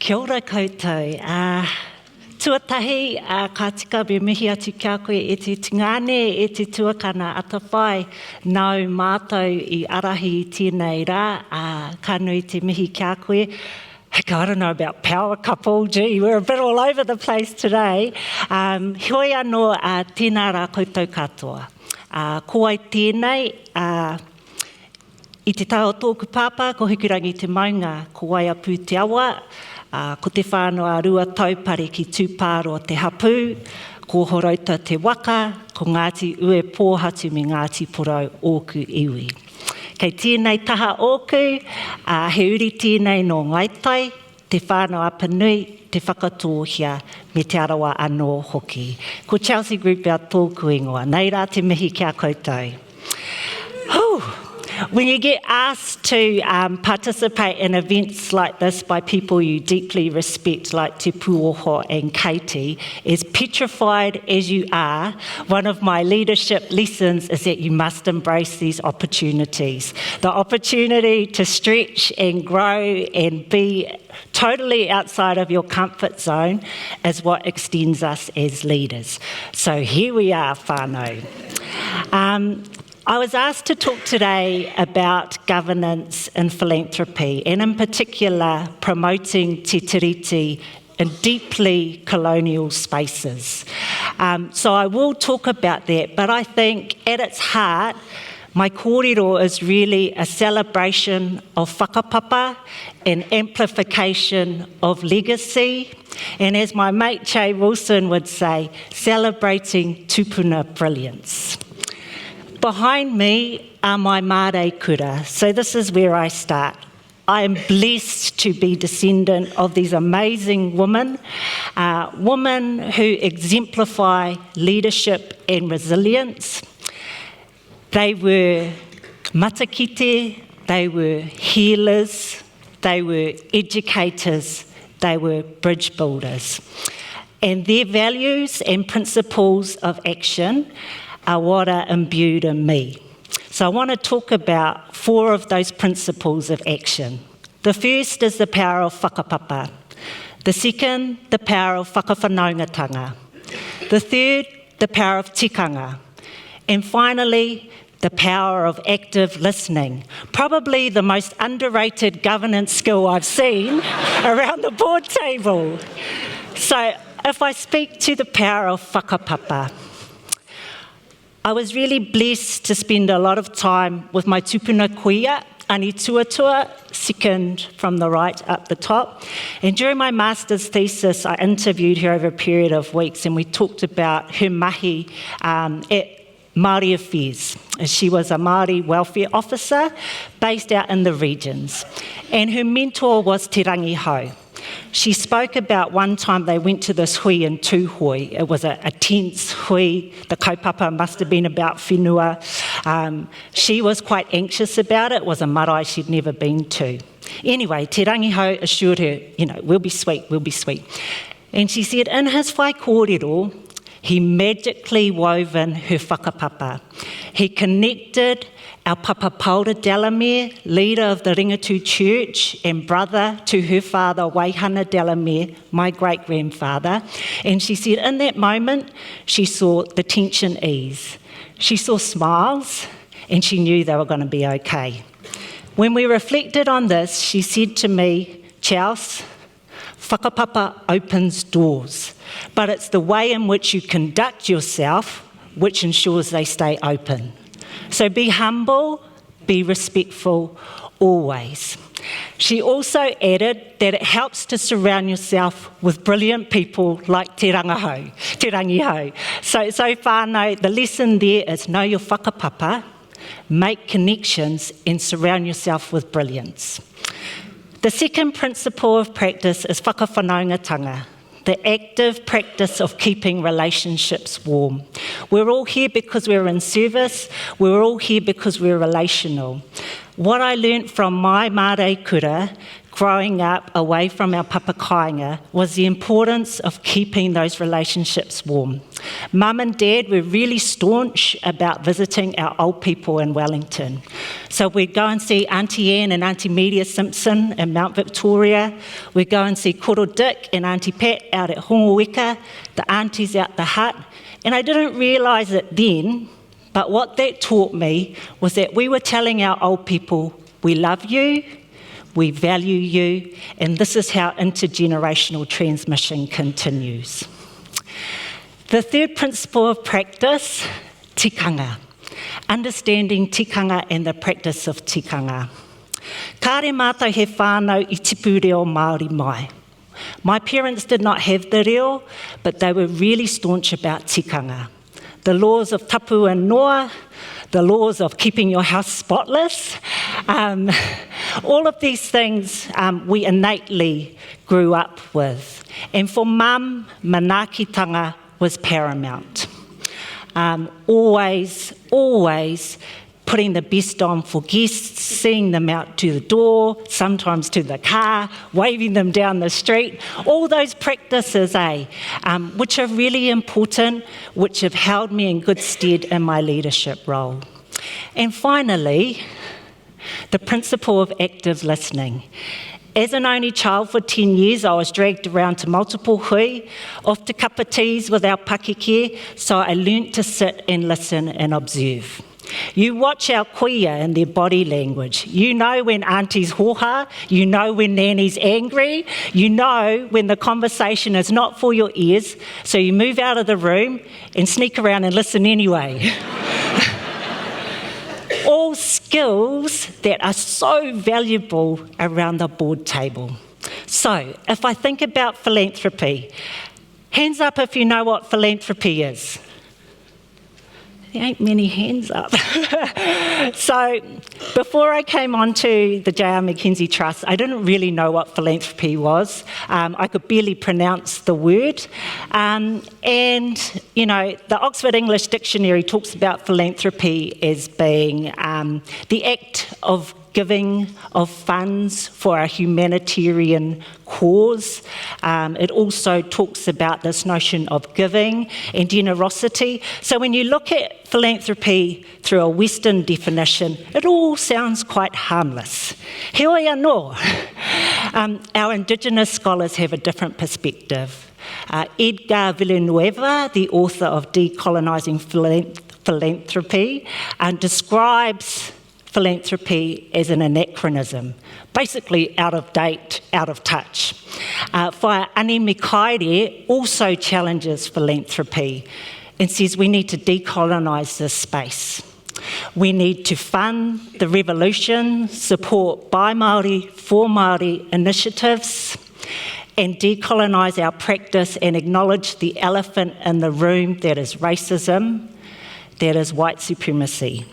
Kia ora koutou. Tuatahi, ka tika me mihi atu kia koe e te tingane, e te tuakana a Tapuwae, nau mātou I arahi I tēnei rā, ka nui te mihi kia koe. Heck, I don't know about power couple, gee, we're a bit all over the place today. Hoi anō tēnā rā koutou katoa. Ko ai tēnei, I te tau tōku pāpā, ko hikurangi te maunga, ko ai apu te awa, ko te whānau rua taupare ki tūpāro te hapū, ko horauta te waka, ko Ngāti ue pōhatu me Ngāti porau ōku iwi. Kei tēnei taha ōku, he uri tēnei no ngaitai, te whānau apanui, te whakatōhia, me te arawa anō hoki. Ko Chelsea Grootveld tōku ingoa, nei rā te mihi kia koutou. When you get asked to participate in events like this by people you deeply respect, like Te Pūoho and Katie, as petrified as you are, one of my leadership lessons is that you must embrace these opportunities. The opportunity to stretch and grow and be totally outside of your comfort zone is what extends us as leaders. So here we are, whānau. I was asked to talk today about governance and philanthropy, and in particular promoting te tiriti in deeply colonial spaces. So I will talk about that, but I think at its heart, my kōrero is really a celebration of whakapapa and amplification of legacy, and as my mate Che Wilson would say, celebrating tupuna brilliance. Behind me are my Māori kura, so this is where I start. I am blessed to be descendant of these amazing women, women who exemplify leadership and resilience. They were matakite, they were healers, they were educators, they were bridge builders. And their values and principles of action are what are imbued in me. So I want to talk about 4 of those principles of action. The first is the power of whakapapa. The second, the power of whakawhanaungatanga. The third, the power of tikanga. And finally, the power of active listening. Probably the most underrated governance skill I've seen around the board table. So if I speak to the power of whakapapa, I was really blessed to spend a lot of time with my tupuna kuia, Ani Tuatua, second from the right up the top. And during my master's thesis, I interviewed her over a period of weeks, and we talked about her mahi at Māori Affairs. She was a Māori welfare officer based out in the regions. And her mentor was Te Rangi Hau. She spoke about one time they went to this hui in Tūhoi. It was a tense hui. The kaupapa must have been about whenua. She was quite anxious about it. It was a marae she'd never been to. Anyway, Te Rangi Hau assured her, we'll be sweet, we'll be sweet. And she said in his whai kōrero, he magically wove in her whakapapa. He connected our Papa Paura Delamere, leader of the Ringatu Church and brother to her father, Waihana Delamere, my great-grandfather. And she said in that moment, she saw the tension ease. She saw smiles, and she knew they were going to be okay. When we reflected on this, she said to me, Chels, whakapapa opens doors, but it's the way in which you conduct yourself which ensures they stay open. So be humble, be respectful, always. She also added that it helps to surround yourself with brilliant people like Te Rangi Hau. So whānau, the lesson there is know your whakapapa, make connections and surround yourself with brilliance. The second principle of practice is whakawhanaungatanga, the active practice of keeping relationships warm. We're all here because we're in service. We're all here because we're relational. What I learnt from my Māori kura growing up away from our papa kāinga was the importance of keeping those relationships warm. Mum and Dad were really staunch about visiting our old people in Wellington. So we'd go and see Auntie Anne and Auntie Media Simpson in Mount Victoria. We'd go and see Koro Dick and Auntie Pat out at Hongaweka, the aunties out the hut. And I didn't realise it then, but what that taught me was that we were telling our old people, we love you, we value you, and this is how intergenerational transmission continues. The third principle of practice, tikanga. Understanding tikanga and the practice of tikanga. Kāre mātou he whānau I tipu reo Māori mai. My parents did not have the reo, but they were really staunch about tikanga. The laws of tapu and noa, the laws of keeping your house spotless, all of these things we innately grew up with. And for Mum, manaakitanga was paramount. Always putting the best on for guests, seeing them out to the door, sometimes to the car, waving them down the street. All those practices, which are really important, which have held me in good stead in my leadership role. And finally, the principle of active listening. As an only child for 10 years, I was dragged around to multiple hui, off to kapa teas with our pakeke, so I learnt to sit and listen and observe. You watch our kuia and their body language. You know when auntie's hoha, you know when nanny's angry, you know when the conversation is not for your ears, so you move out of the room and sneak around and listen anyway. All skills that are so valuable around the board table. So, if I think about philanthropy, hands up if you know what philanthropy is. There ain't many hands up. So, before I came onto the J.R. Mackenzie Trust, I didn't really know what philanthropy was. I could barely pronounce the word. And, you know, the Oxford English Dictionary talks about philanthropy as being the act of giving of funds for a humanitarian cause. It also talks about this notion of giving and generosity. So when you look at philanthropy through a Western definition, it all sounds quite harmless. Heoi anō. Our Indigenous scholars have a different perspective. Edgar Villanueva, the author of Decolonising Philanthropy, describes philanthropy as an anachronism, basically out of date, out of touch. Whaiani Mikaere also challenges philanthropy and says we need to decolonise this space. We need to fund the revolution, support by Māori, for Māori initiatives, and decolonise our practice and acknowledge the elephant in the room that is racism, that is white supremacy.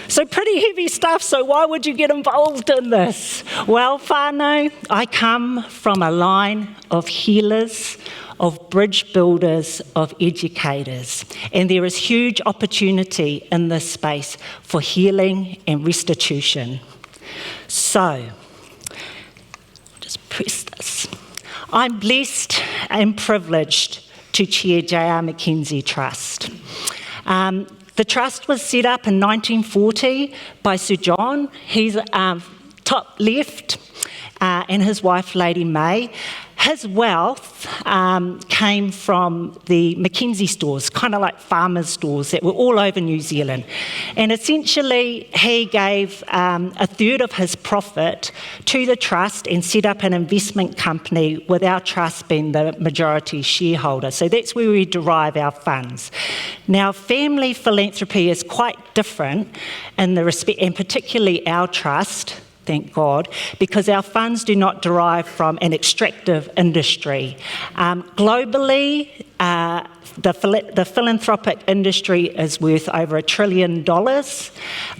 So pretty heavy stuff, so why would you get involved in this? Well, whānau, I come from a line of healers, of bridge builders, of educators, and there is huge opportunity in this space for healing and restitution. So, just press this. I'm blessed and privileged to chair J.R. Mackenzie Trust. The trust was set up in 1940 by Sir John. He's top left, and his wife, Lady May. His wealth came from the Mackenzie stores, kind of like farmers' stores that were all over New Zealand. And essentially, he gave a third of his profit to the trust and set up an investment company with our trust being the majority shareholder. So that's where we derive our funds. Now, family philanthropy is quite different in the respect, and particularly our trust, thank God, because our funds do not derive from an extractive industry. Globally, the philanthropic industry is worth over $1 trillion.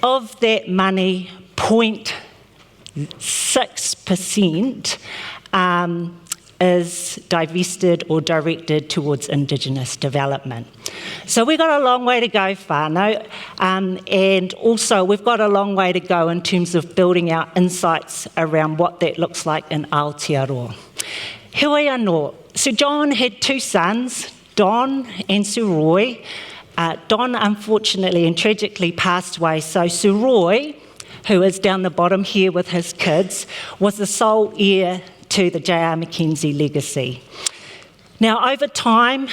Of that money, 0.6% is divested or directed towards Indigenous development. So we've got a long way to go, whānau, and also we've got a long way to go in terms of building our insights around what that looks like in Aotearoa. Heoi anō. Sir John had two sons, Don and Suroi. Don, unfortunately and tragically, passed away, so Suroi, who is down the bottom here with his kids, was the sole heir to the J.R. Mackenzie legacy. Now, over time,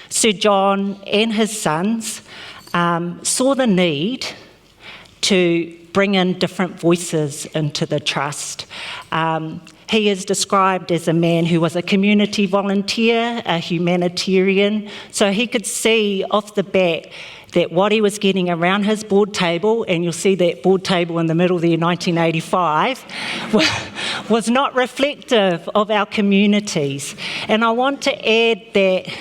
Sir John and his sons saw the need to bring in different voices into the trust. He is described as a man who was a community volunteer, a humanitarian, so he could see off the bat that what he was getting around his board table, and you'll see that board table in the middle there, 1985, was not reflective of our communities. And I want to add that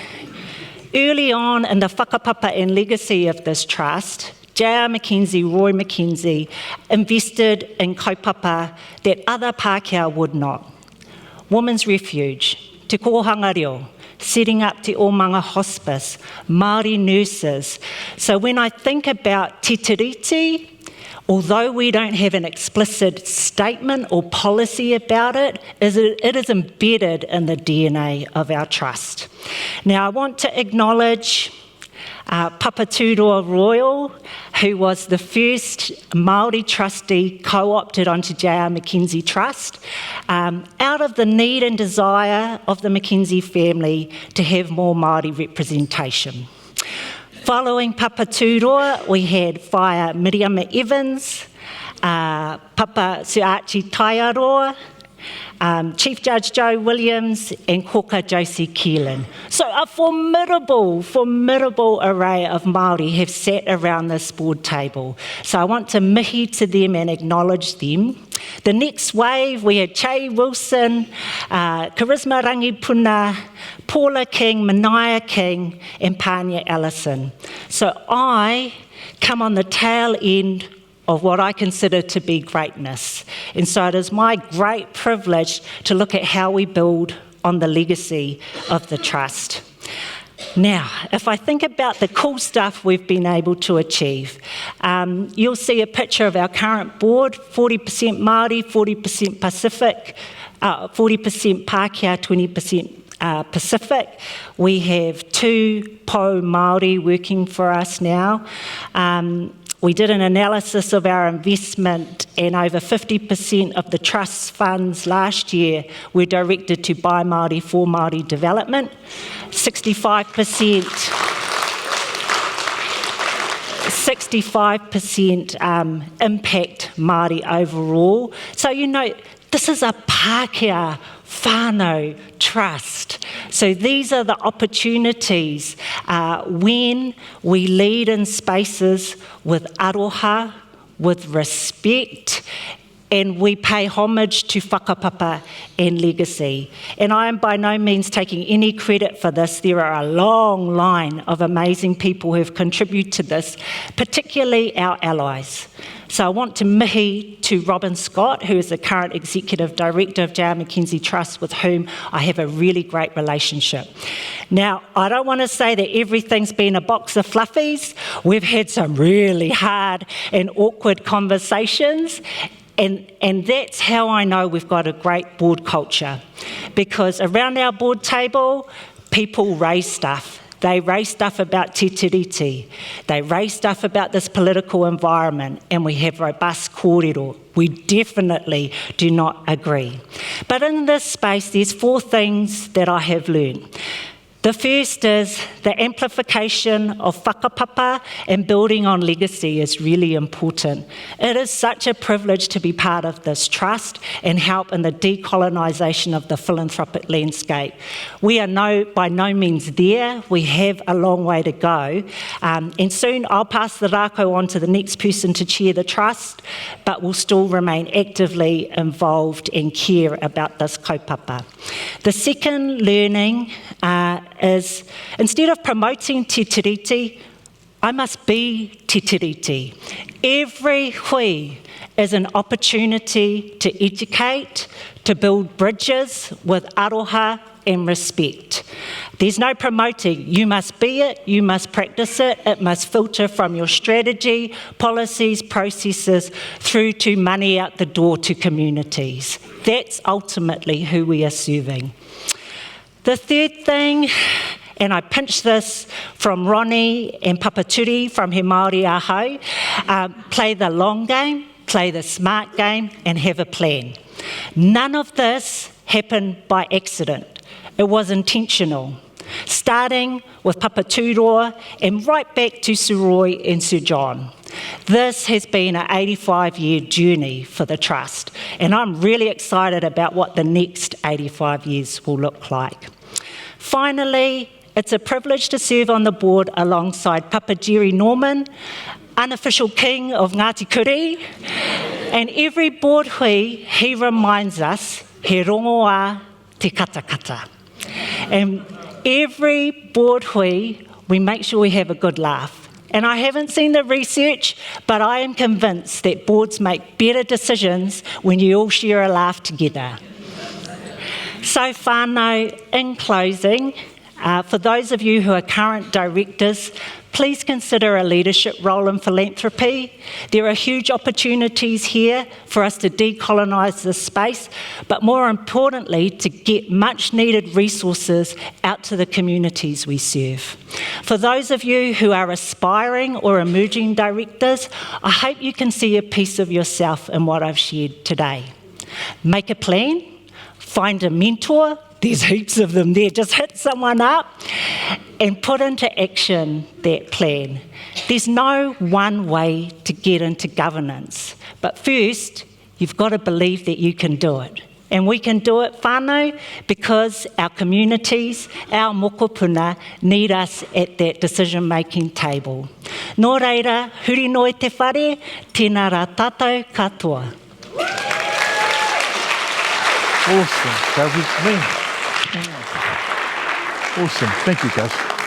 early on in the whakapapa and legacy of this trust, J.R. Mackenzie, Roy Mackenzie, invested in kaupapa that other Pākehā would not. Women's Refuge, Te Kohanga Reo, setting up Te Omanga Hospice, Māori nurses. So when I think about te tiriti, although we don't have an explicit statement or policy about it, it is embedded in the DNA of our trust. Now I want to acknowledge Papatūroa Royal, who was the first Māori trustee co-opted onto J.R. Mackenzie Trust, out of the need and desire of the Mackenzie family to have more Māori representation. Following Papatūroa, we had Whaia Miriama Evans, Papa Sir Archie Taiaroa, Chief Judge Joe Williams and Koka Josie Keelan. So a formidable array of Māori have sat around this board table. So I want to mihi to them and acknowledge them. The next wave, we had Che Wilson, Charisma Rangipuna, Paula King, Mania King and Panya Ellison. So I come on the tail end of what I consider to be greatness. And so it is my great privilege to look at how we build on the legacy of the trust. Now, if I think about the cool stuff we've been able to achieve, you'll see a picture of our current board, 40% Māori, 40% Pacific, 40% Pākehā, 20% Pacific. We have 2 po Māori working for us now. We did an analysis of our investment and over 50% of the trust's funds last year were directed to Buy Māori, For Māori development. 65% impact Māori overall. So, this is a Pākehā whānau trust. So these are the opportunities when we lead in spaces with aroha, with respect, and we pay homage to whakapapa and legacy. And I am by no means taking any credit for this. There are a long line of amazing people who have contributed to this, particularly our allies. So I want to mihi to Robin Scott, who is the current Executive Director of J.R. Mackenzie Trust, with whom I have a really great relationship. Now, I don't want to say that everything's been a box of fluffies. We've had some really hard and awkward conversations, and that's how I know we've got a great board culture. Because around our board table, people raise stuff. They raise stuff about te tiriti. They raise stuff about this political environment, and we have robust kōrero. We definitely do not agree. But in this space, there's 4 things that I have learned. The first is the amplification of whakapapa and building on legacy is really important. It is such a privilege to be part of this trust and help in the decolonisation of the philanthropic landscape. We are by no means there. We have a long way to go. And soon I'll pass the rākau on to the next person to chair the trust, but we'll still remain actively involved and care about this kaupapa. The second learning is instead of promoting te tiriti, I must be te tiriti. Every hui is an opportunity to educate, to build bridges with aroha and respect. There's no promoting. You must be it, you must practice it, it must filter from your strategy, policies, processes, through to money out the door to communities. That's ultimately who we are serving. The third thing, and I pinched this from Ronnie and Papaturi from He Māori Ahau, play the long game, play the smart game, and have a plan. None of this happened by accident. It was intentional, starting with Papatūroa and right back to Sir Roy and Sir John. This has been an 85-year journey for the Trust, and I'm really excited about what the next 85 years will look like. Finally, it's a privilege to serve on the board alongside Papa Jerry Norman, unofficial king of Ngāti Kuri, and every board hui, he reminds us, he rongoa te katakata. And every board hui, we make sure we have a good laugh. And I haven't seen the research, but I am convinced that boards make better decisions when you all share a laugh together. So whānau, in closing, for those of you who are current directors, please consider a leadership role in philanthropy. There are huge opportunities here for us to decolonise this space, but more importantly, to get much needed resources out to the communities we serve. For those of you who are aspiring or emerging directors, I hope you can see a piece of yourself in what I've shared today. Make a plan, find a mentor. There's heaps of them there. Just hit someone up and put into action that plan. There's no one way to get into governance. But first, you've got to believe that you can do it. And we can do it, whānau, because our communities, our mokopuna, need us at that decision-making table. Nō reira, huri noi te whare, tēnā rā tātou katoa. Awesome, Guz. Awesome. Thank you, Guz.